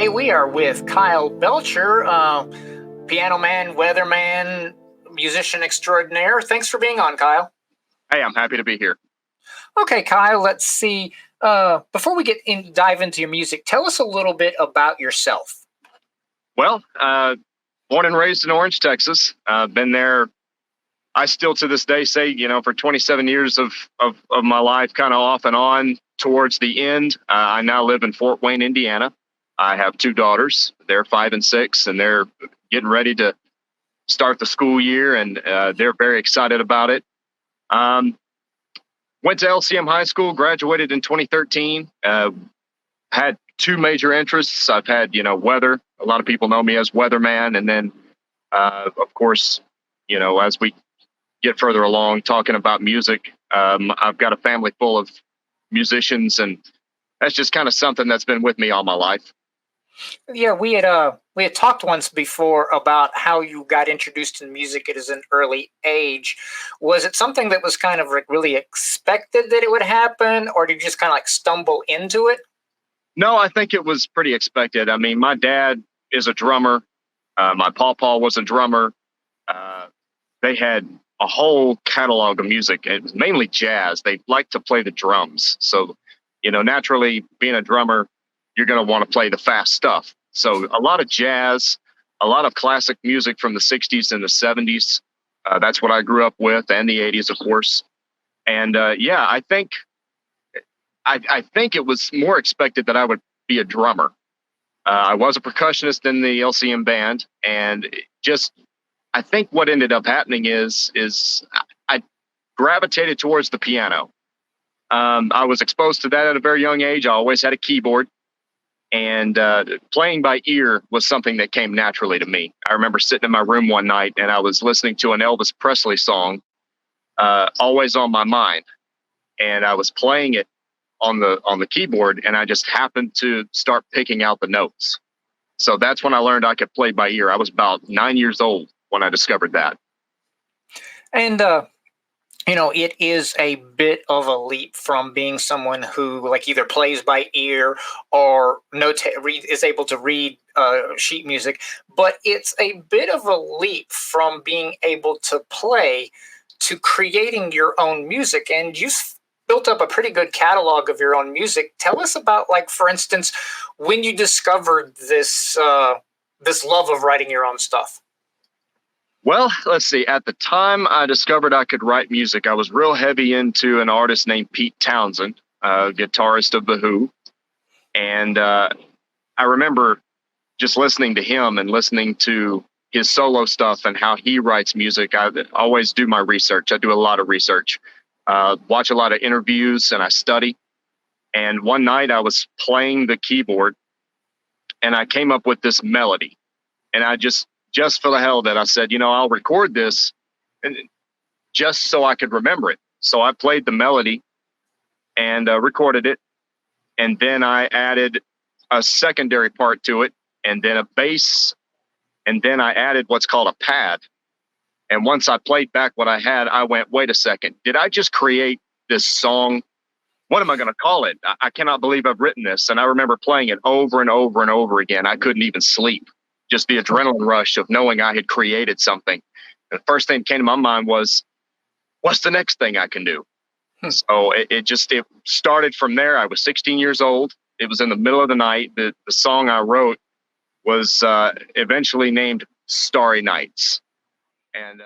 Today we are with Kyle Belcher, piano man, weatherman, musician extraordinaire. Thanks for being on, Kyle. Hey, I'm happy to be here. Okay, Kyle, let's see. Before we dive into your music, tell us a little bit about yourself. Well, born and raised in Orange, Texas. Been there. I still to this day say, for 27 years of my life, kind of off and on towards the end. I now live in Fort Wayne, Indiana. I have two daughters. They're 5 and 6, and they're getting ready to start the school year, and they're very excited about it. Went to LCM High School, graduated in 2013. Had two major interests. I've had, weather. A lot of people know me as weatherman. And then, of course, as we get further along talking about music, I've got a family full of musicians, and that's just kind of something that's been with me all my life. Yeah, we had talked once before about how you got introduced to music at an early age. Was it something that was kind of like really expected that it would happen, or did you just kind of like stumble into it? No, I think it was pretty expected. I mean, my dad is a drummer. My pawpaw was a drummer. They had a whole catalog of music. It was mainly jazz. They liked to play the drums. So, naturally, being a drummer, you're going to want to play the fast stuff. So a lot of jazz, a lot of classic music from the 60s and the 70s. That's what I grew up with, and the 80s, of course. And I think it was more expected that I would be a drummer. I was a percussionist in the LCM band, and I think what ended up happening is I gravitated towards the piano. I was exposed to that at a very young age. I always had a keyboard. And playing by ear was something that came naturally to me. I remember sitting in my room one night and I was listening to an Elvis Presley song, Always on My Mind. And I was playing it on the keyboard, and I just happened to start picking out the notes. So that's when I learned I could play by ear. I was about 9 years old when I discovered that. And it is a bit of a leap from being someone who like either plays by ear or is able to read sheet music, but it's a bit of a leap from being able to play to creating your own music. And you've built up a pretty good catalog of your own music. Tell us about, like, for instance, when you discovered this love of writing your own stuff. Well, let's see. At the time I discovered I could write music, I was real heavy into an artist named Pete Townsend, guitarist of The Who. And I remember just listening to him and listening to his solo stuff and how he writes music. I always do my research. I do a lot of research, watch a lot of interviews, and I study. And one night I was playing the keyboard and I came up with this melody. And I just for the hell of it, I said, I'll record this, and just so I could remember it. So I played the melody and recorded it. And then I added a secondary part to it, and then a bass. And then I added what's called a pad. And once I played back what I had, I went, wait a second, did I just create this song? What am I going to call it? I cannot believe I've written this. And I remember playing it over and over and over again. I couldn't even sleep. Just the adrenaline rush of knowing I had created something. And the first thing that came to my mind was, what's the next thing I can do? So it started from there. I was 16 years old. It was in the middle of the night. The song I wrote was eventually named Starry Nights. And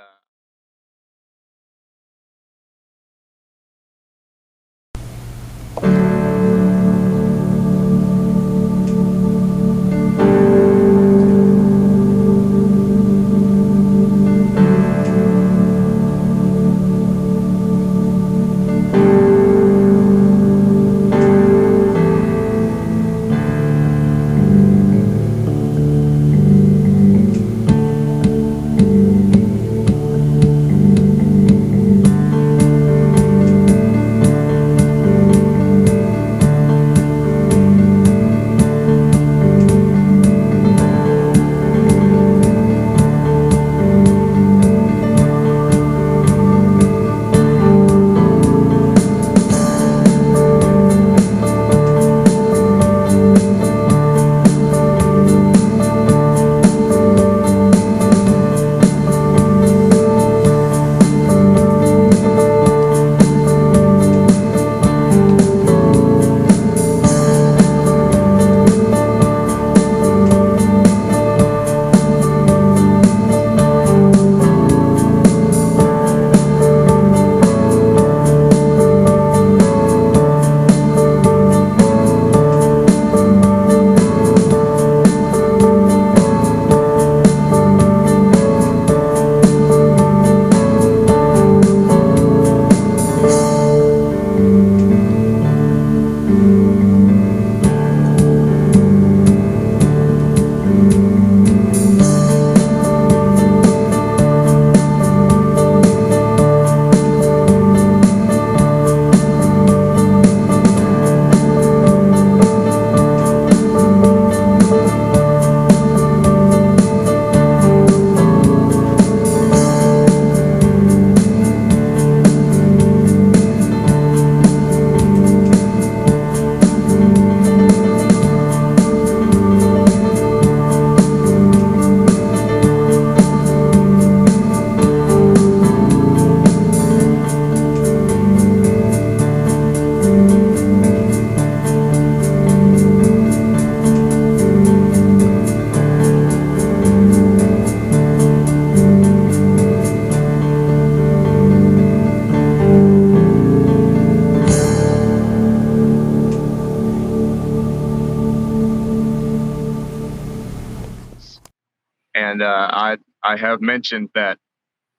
I have mentioned that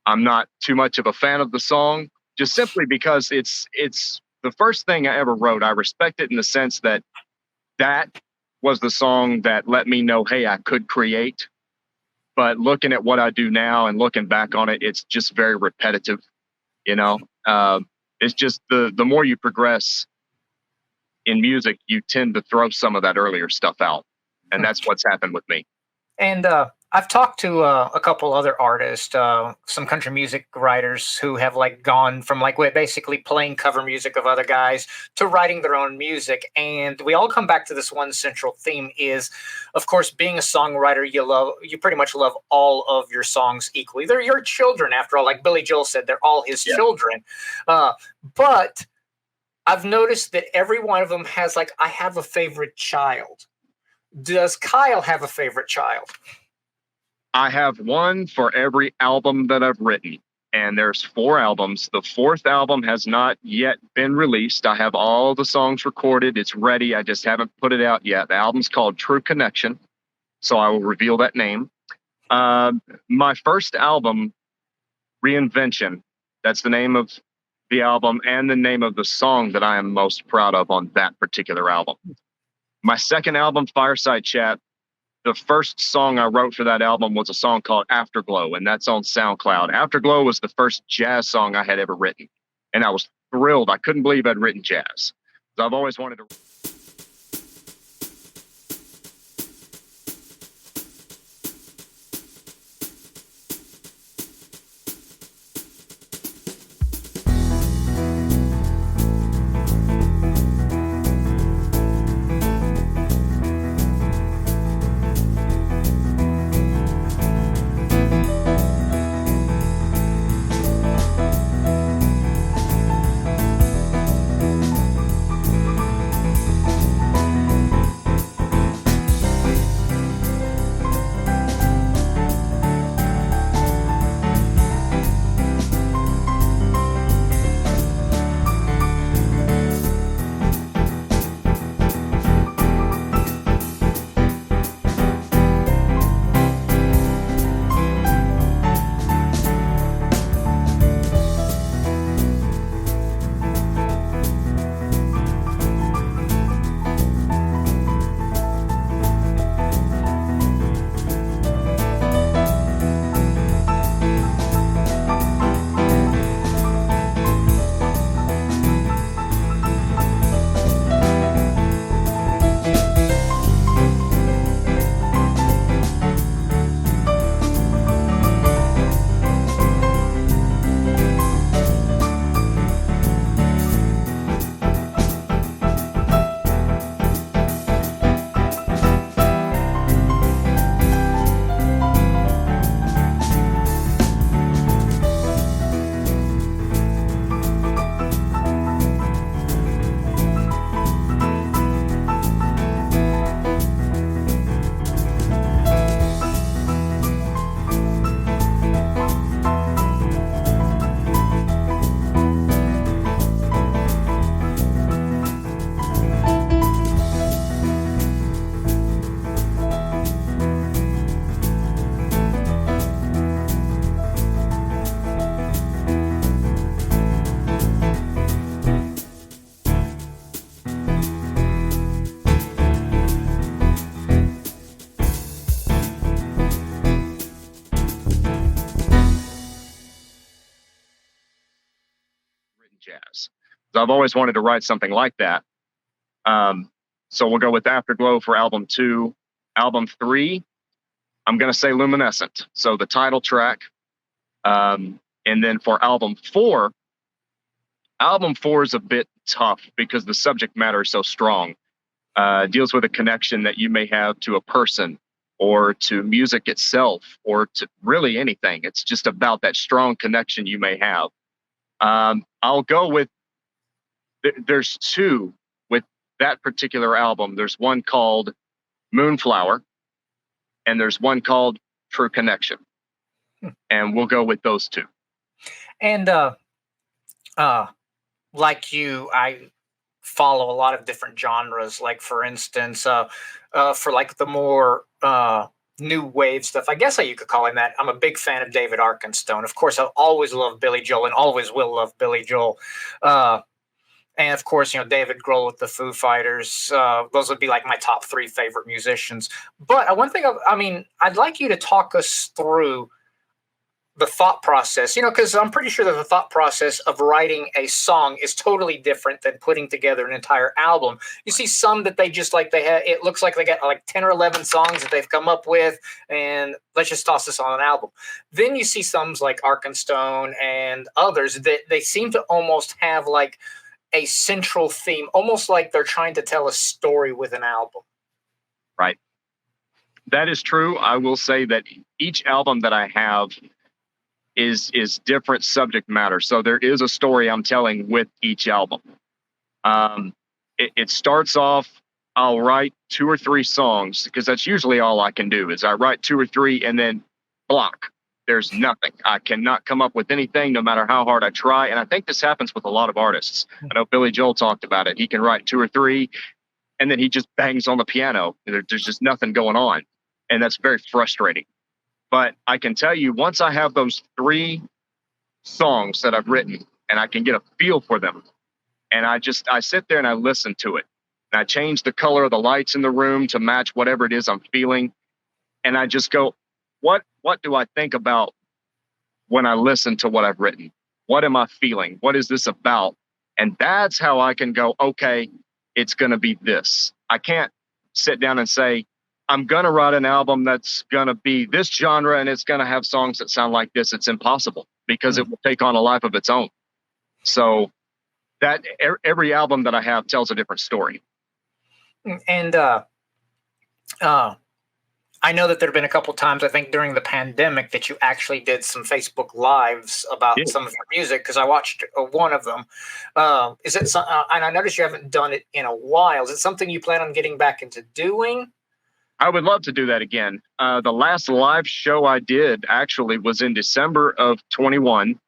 I'm not too much of a fan of the song, just simply because it's the first thing I ever wrote. I respect it in the sense that that was the song that let me know, hey, I could create. But looking at what I do now and looking back on it, it's just very repetitive. You know, it's just the more you progress in music, you tend to throw some of that earlier stuff out, and that's what's happened with me. And I've talked to a couple other artists, some country music writers who have like gone from like basically playing cover music of other guys to writing their own music, and we all come back to this one central theme: is, of course, being a songwriter, you pretty much love all of your songs equally. They're your children, after all. Like Billy Joel said, they're all his Yeah. children. Uh, but I've noticed that every one of them has like, I have a favorite child. Does Kyle have a favorite child? I have one for every album that I've written, and there's 4 albums. The 4th album has not yet been released. I have all the songs recorded. It's ready. I just haven't put it out yet. The album's called True Connection, so I will reveal that name. My first album, Reinvention, that's the name of the album and the name of the song that I am most proud of on that particular album. My second album, Fireside Chat, the first song I wrote for that album was a song called Afterglow, and that's on SoundCloud. Afterglow was the first jazz song I had ever written, and I was thrilled. I couldn't believe I'd written jazz. So I've always wanted to. Written jazz. So I've always wanted to write something like that. So we'll go with Afterglow for album 2. Album 3, I'm going to say Luminescent. So the title track. And then for album four is a bit tough because the subject matter is so strong. Deals with a connection that you may have to a person or to music itself or to really anything. It's just about that strong connection you may have. I'll go with there's 2 with that particular album. There's one called Moonflower and there's one called True Connection. And we'll go with those 2. And uh, like you, I follow a lot of different genres. Like for instance, for like the more new wave stuff. I guess you could call him that. I'm a big fan of David Arkenstone. Of course, I've always loved Billy Joel and always will love Billy Joel. Uh, and of course, David Grohl with the Foo Fighters. Those would be like my top three favorite musicians. But one thing, I'd like you to talk us through the thought process, because I'm pretty sure that the thought process of writing a song is totally different than putting together an entire album. You see some that they just like, it looks like they got like 10 or 11 songs that they've come up with, and let's just toss this on an album. Then you see some like Arkenstone and others that they seem to almost have like a central theme, almost like they're trying to tell a story with an album. Right. That is true. I will say that each album that I have is different subject matter. So there is a story I'm telling with each album. It starts off, I'll write 2 or 3 songs, because that's usually all I can do is I write 2 or 3 and then block. There's nothing. I cannot come up with anything no matter how hard I try. And I think this happens with a lot of artists. I know Billy Joel talked about it. He can write 2 or 3 and then he just bangs on the piano. There's just nothing going on. And that's very frustrating. But I can tell you, once I have those 3 songs that I've written and I can get a feel for them, and I sit there and I listen to it. And I change the color of the lights in the room to match whatever it is I'm feeling. And I just go, what do I think about when I listen to what I've written? What am I feeling? What is this about? And that's how I can go, okay, it's going to be this. I can't sit down and say, I'm going to write an album that's going to be this genre and it's going to have songs that sound like this. It's impossible because it will take on a life of its own. So that every album that I have tells a different story. And I know that there have been a couple times, I think during the pandemic, that you actually did some Facebook Lives about some of your music, because I watched one of them. Is it and I noticed you haven't done it in a while. Is it something you plan on getting back into doing? I would love to do that again. The last live show I did actually was in December of 21.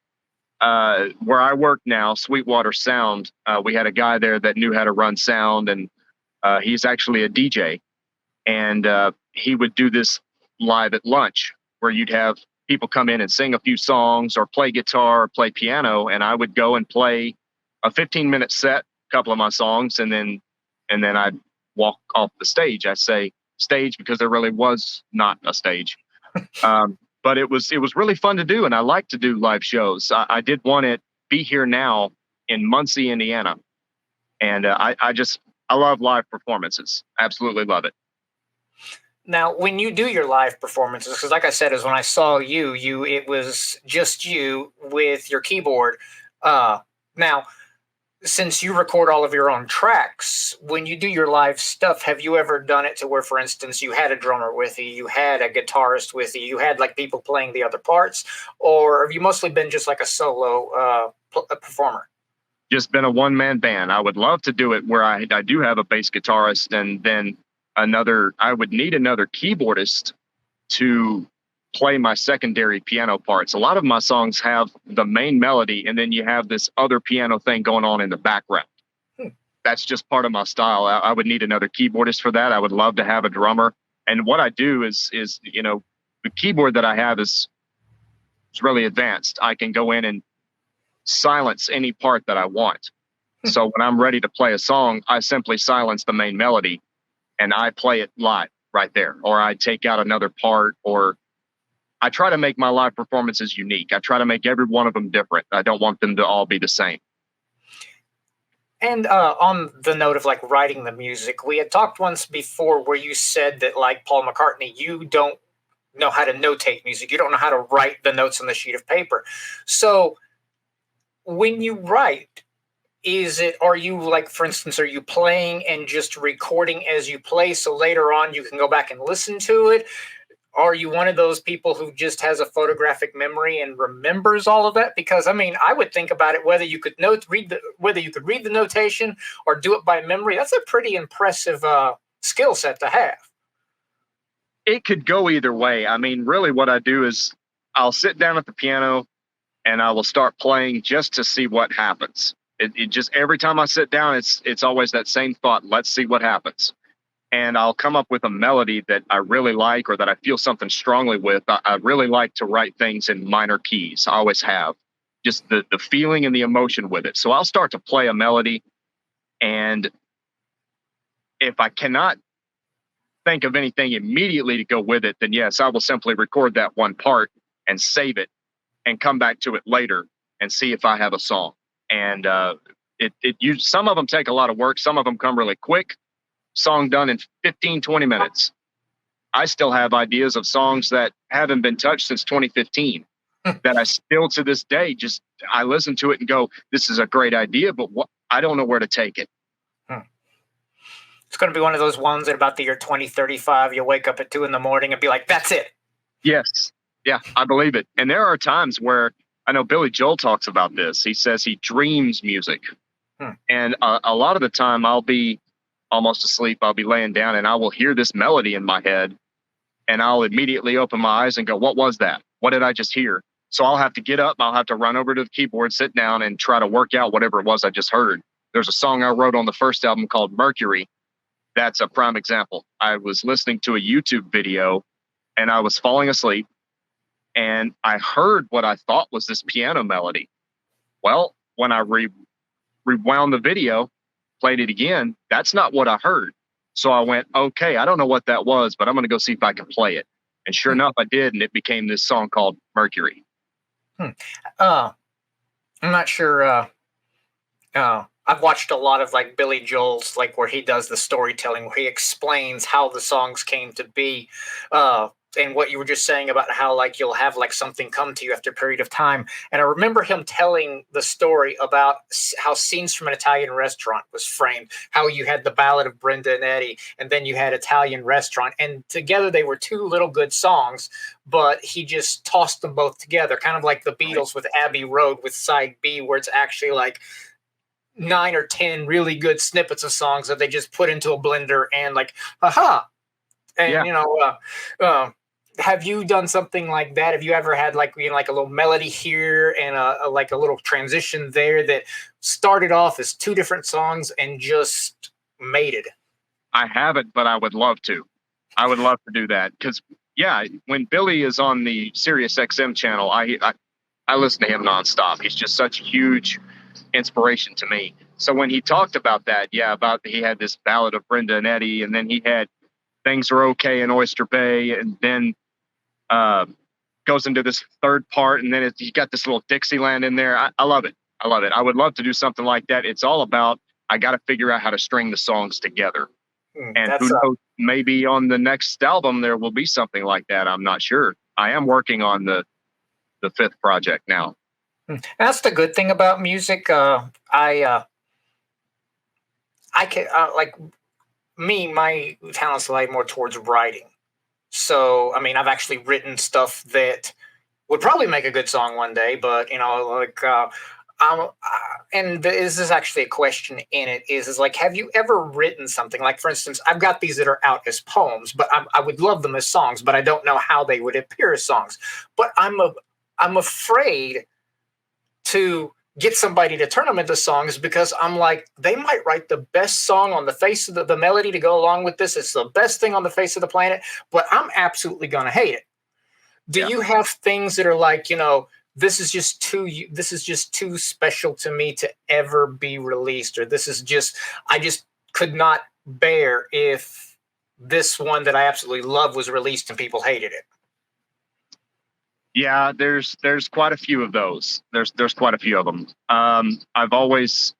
Where I work now, Sweetwater Sound, we had a guy there that knew how to run sound, and he's actually a DJ. And he would do this live at lunch where you'd have people come in and sing a few songs or play guitar or play piano. And I would go and play a 15-minute set, a couple of my songs, and then I'd walk off the stage. I say stage because there really was not a stage. But it was really fun to do, and I like to do live shows. I did one at Be Here Now in Muncie, Indiana, and I love live performances. Absolutely love it. Now, when you do your live performances, because like I said, is when I saw it was just you with your keyboard. Now, since you record all of your own tracks, when you do your live stuff, have you ever done it to where, for instance, you had a drummer with you, you had a guitarist with you, you had like people playing the other parts, or have you mostly been just like a solo performer? Just been a one-man band. I would love to do it where I do have a bass guitarist, and then I would need another keyboardist to play my secondary piano parts. A lot of my songs have the main melody, and then you have this other piano thing going on in the background. That's just part of my style. I would need another keyboardist for that. I would love to have a drummer. And what I do is the keyboard that I have is really advanced. I can go in and silence any part that I want. So when I'm ready to play a song, I simply silence the main melody and I play it live right there. Or I take out another part, or I try to make my live performances unique. I try to make every one of them different. I don't want them to all be the same. And on the note of like writing the music, we had talked once before where you said that, like Paul McCartney, you don't know how to notate music. You don't know how to write the notes on the sheet of paper. So when you write, are you like, for instance, are you playing and just recording as you play so later on you can go back and listen to it? Are you one of those people who just has a photographic memory and remembers all of that? Because I would think about it, whether you could read the notation or do it by memory. That's a pretty impressive skill set to have. It could go either way. Really what I do is I'll sit down at the piano and I will start playing just to see what happens. It just, every time I sit down, it's always that same thought. Let's see what happens. and I'll come up with a melody that I really like or that I feel something strongly with. I really like to write things in minor keys. I always have just the feeling and the emotion with it. So I'll start to play a melody, and if I cannot think of anything immediately to go with it, then yes, I will simply record that one part and save it and come back to it later and see if I have a song. And some of them take a lot of work. Some of them come really quick. Song done in 15, 20 minutes. I still have ideas of songs that haven't been touched since 2015 that I still to this day I listen to it and go, this is a great idea, but I don't know where to take it. It's going to be one of those ones that about the year 2035, you'll wake up at 2 a.m. and be like, that's it. Yes. Yeah, I believe it. And there are times where I know Billy Joel talks about this. He says he dreams music. And a lot of the time I'll be almost asleep. I'll be laying down and I will hear this melody in my head and I'll immediately open my eyes and go, what was that? What did I just hear? So I'll have to get up. I'll have to run over to the keyboard, sit down and try to work out whatever it was I just heard. There's a song I wrote on the first album called Mercury. That's a prime example. I was listening to a YouTube video and I was falling asleep and I heard what I thought was this piano melody. Well, when I rewound the video, played it again, that's not what I heard. So I went, okay, I don't know what that was, but I'm going to go see if I can play it. And sure enough, I did. And it became this song called Mercury. I'm not sure. I've watched a lot of like Billy Joel's, like where he does the storytelling, where he explains how the songs came to be. And what you were just saying about how like you'll have like something come to you after a period of time. And I remember him telling the story about how Scenes from an Italian Restaurant was framed, how you had the Ballad of Brenda and Eddie, and then you had Italian Restaurant. And together they were two little good songs, but he just tossed them both together, kind of like the Beatles with Abbey Road with side B, where it's actually like 9 or 10 really good snippets of songs that they just put into a blender and like, aha. And, yeah. Have you done something like that? Have you ever had like, like a little melody here and like a little transition there that started off as two different songs and just made it? I haven't, but I would love to. I would love to do that because, yeah, when Billy is on the Sirius XM channel, I listen to him nonstop. He's just such a huge inspiration to me. So when he talked about that, he had this Ballad of Brenda and Eddie, and then he had Things Are Okay in Oyster Bay, and then goes into this third part, and then you got this little Dixieland in there. I love it. I love it. I would love to do something like that. It's all about, I got to figure out how to string the songs together. And who knows, maybe on the next album there will be something like that. I'm not sure. I am working on the fifth project now. That's the good thing about music. I can like me, my talents lie more towards writing. So, I mean, I've actually written stuff that would probably make a good song one day, but and this is actually a question in it is like, have you ever written something like, for instance, I've got these that are out as poems, but I would love them as songs, but I don't know how they would appear as songs. But I'm afraid to get somebody to turn them into songs because I'm like, they might write the best song on the face of the melody to go along with this. It's the best thing on the face of the planet, but I'm absolutely going to hate it. Do you have things that are like, this is just too special to me to ever be released, or I just could not bear if this one that I absolutely love was released and people hated it? Yeah, there's quite a few of those. There's quite a few of them. I've always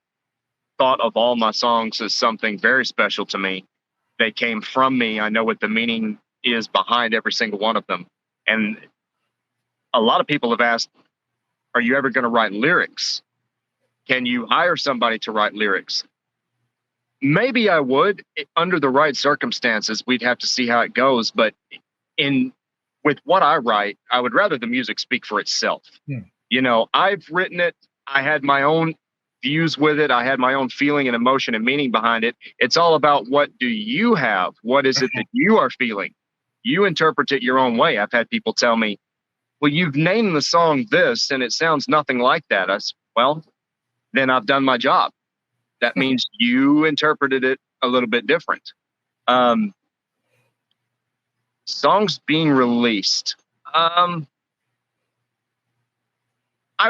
thought of all my songs as something very special to me. They came from me. I know what the meaning is behind every single one of them. And a lot of people have asked, are you ever going to write lyrics? Can you hire somebody to write lyrics? Maybe I would. Under the right circumstances, we'd have to see how it goes. But with what I write, I would rather the music speak for itself. I've written it. I had my own views with it. I had my own feeling and emotion and meaning behind it. It's all about, what do you have? What is it that you are feeling? You interpret it your own way. I've had people tell me, well, you've named the song this and it sounds nothing like that. Well, then I've done my job. That means you interpreted it a little bit different. Um, songs being released. I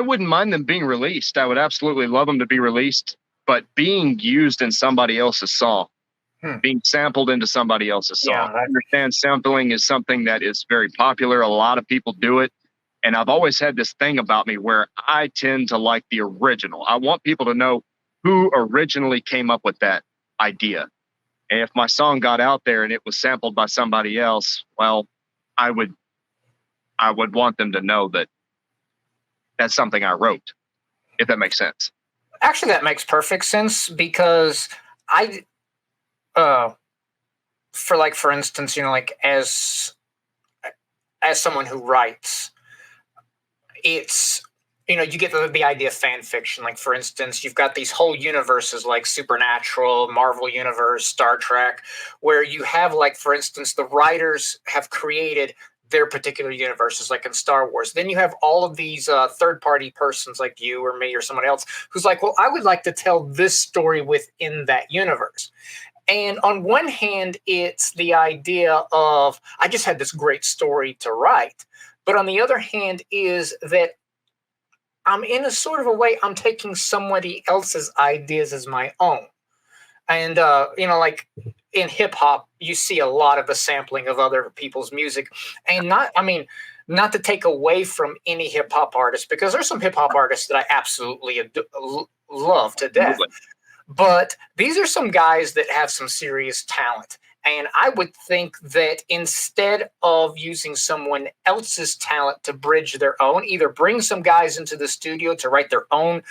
wouldn't mind them being released. I would absolutely love them to be released, but being used in somebody else's song, being sampled into somebody else's song. Yeah, I understand sampling is something that is very popular. A lot of people do it. And I've always had this thing about me where I tend to like the original. I want people to know who originally came up with that idea. And if my song got out there and it was sampled by somebody else, well, I would want them to know that that's something I wrote, if that makes sense. actually, that makes perfect sense because I, uh, for instance, like as someone who writes, it's you get the idea of fan fiction. Like for instance, you've got these whole universes like Supernatural, Marvel Universe, Star Trek, where you have, like, for instance, the writers have created their particular universes, like in Star Wars. Then you have all of these third party persons like you or me or someone else who's like, well, I would like to tell this story within that universe. And on one hand, it's the idea of, I just had this great story to write. But on the other hand, is that I'm, in a sort of a way, I'm taking somebody else's ideas as my own. And, like in hip hop, you see a lot of the sampling of other people's music. And not to take away from any hip hop artist, because there's some hip hop artists that I absolutely love to death. But these are some guys that have some serious talent. And I would think that instead of using someone else's talent to bridge their own, either bring some guys into the studio to write their own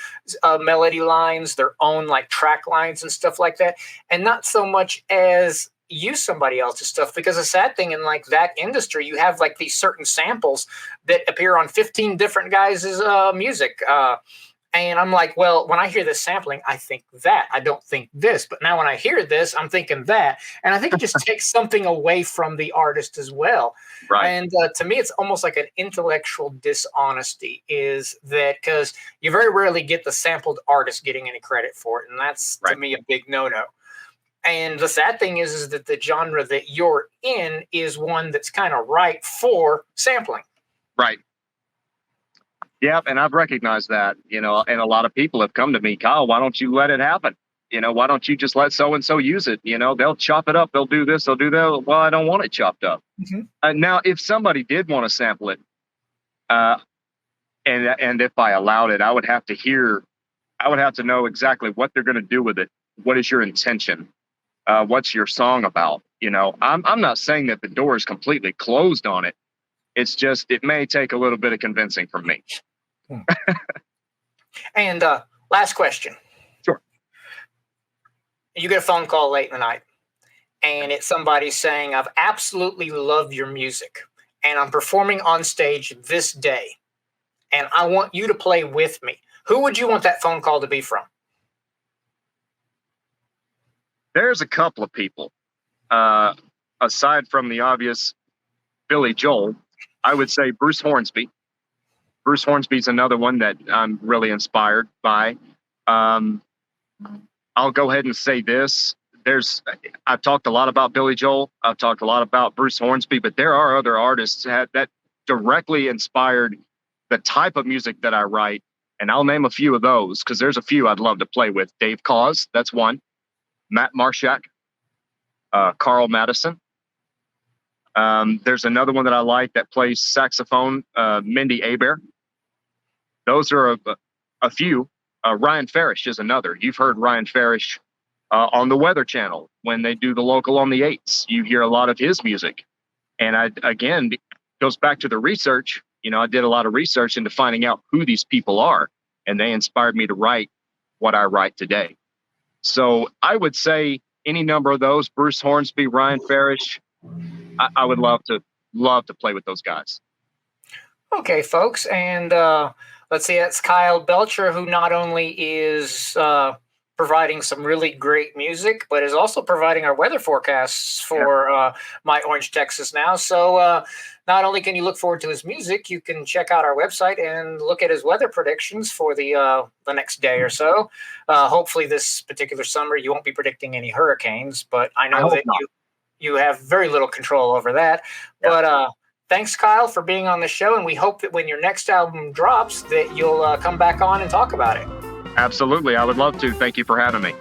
melody lines, their own like track lines and stuff like that, and not so much as use somebody else's stuff. Because the sad thing in like that industry, you have like these certain samples that appear on 15 different guys' music. And I'm like, well, when I hear this sampling, I think that. I don't think this. But now when I hear this, I'm thinking that. And I think it just takes something away from the artist as well. Right. And to me, it's almost like an intellectual dishonesty, is that because you very rarely get the sampled artist getting any credit for it. And that's, to me, a big no-no. And the sad thing is that the genre that you're in is one that's kind of ripe for sampling. Right. Yeah, and I've recognized that, and a lot of people have come to me, Kyle, why don't you let it happen? Why don't you just let so-and-so use it? They'll chop it up. They'll do this. They'll do that. Well, I don't want it chopped up. Now, if somebody did want to sample it, and if I allowed it, I would have to know exactly what they're going to do with it. What is your intention? What's your song about? I'm not saying that the door is completely closed on it. It's just, it may take a little bit of convincing from me. And last question. Sure. You get a phone call late in the night, and it's somebody saying, I've absolutely loved your music, and I'm performing on stage this day, and I want you to play with me. Who would you want that phone call to be from? There's a couple of people. Aside from the obvious Billy Joel, I would say Bruce Hornsby. Bruce Hornsby's another one that I'm really inspired by. I'll go ahead and say this. I've talked a lot about Billy Joel. I've talked a lot about Bruce Hornsby, but there are other artists that directly inspired the type of music that I write. And I'll name a few of those because there's a few I'd love to play with. Dave Koz, that's one. Matt Marshak, Carl Madison. There's another one that I like that plays saxophone, Mindy Aber. Those are a few. Ryan Farish is another. You've heard Ryan Farish on the Weather Channel when they do the local on the 8s. You hear a lot of his music. And again, it goes back to the research. I did a lot of research into finding out who these people are, and they inspired me to write what I write today. So I would say any number of those, Bruce Hornsby, Ryan Farish, I would love to play with those guys. Okay, folks. And let's see, that's Kyle Belcher, who not only is providing some really great music, but is also providing our weather forecasts for My Orange, Texas now. So not only can you look forward to his music, you can check out our website and look at his weather predictions for the next day or so. Hopefully this particular summer, you won't be predicting any hurricanes, but I know that you have very little control over that. Yeah. But thanks, Kyle, for being on the show, and we hope that when your next album drops, that you'll come back on and talk about it. Absolutely. I would love to. Thank you for having me.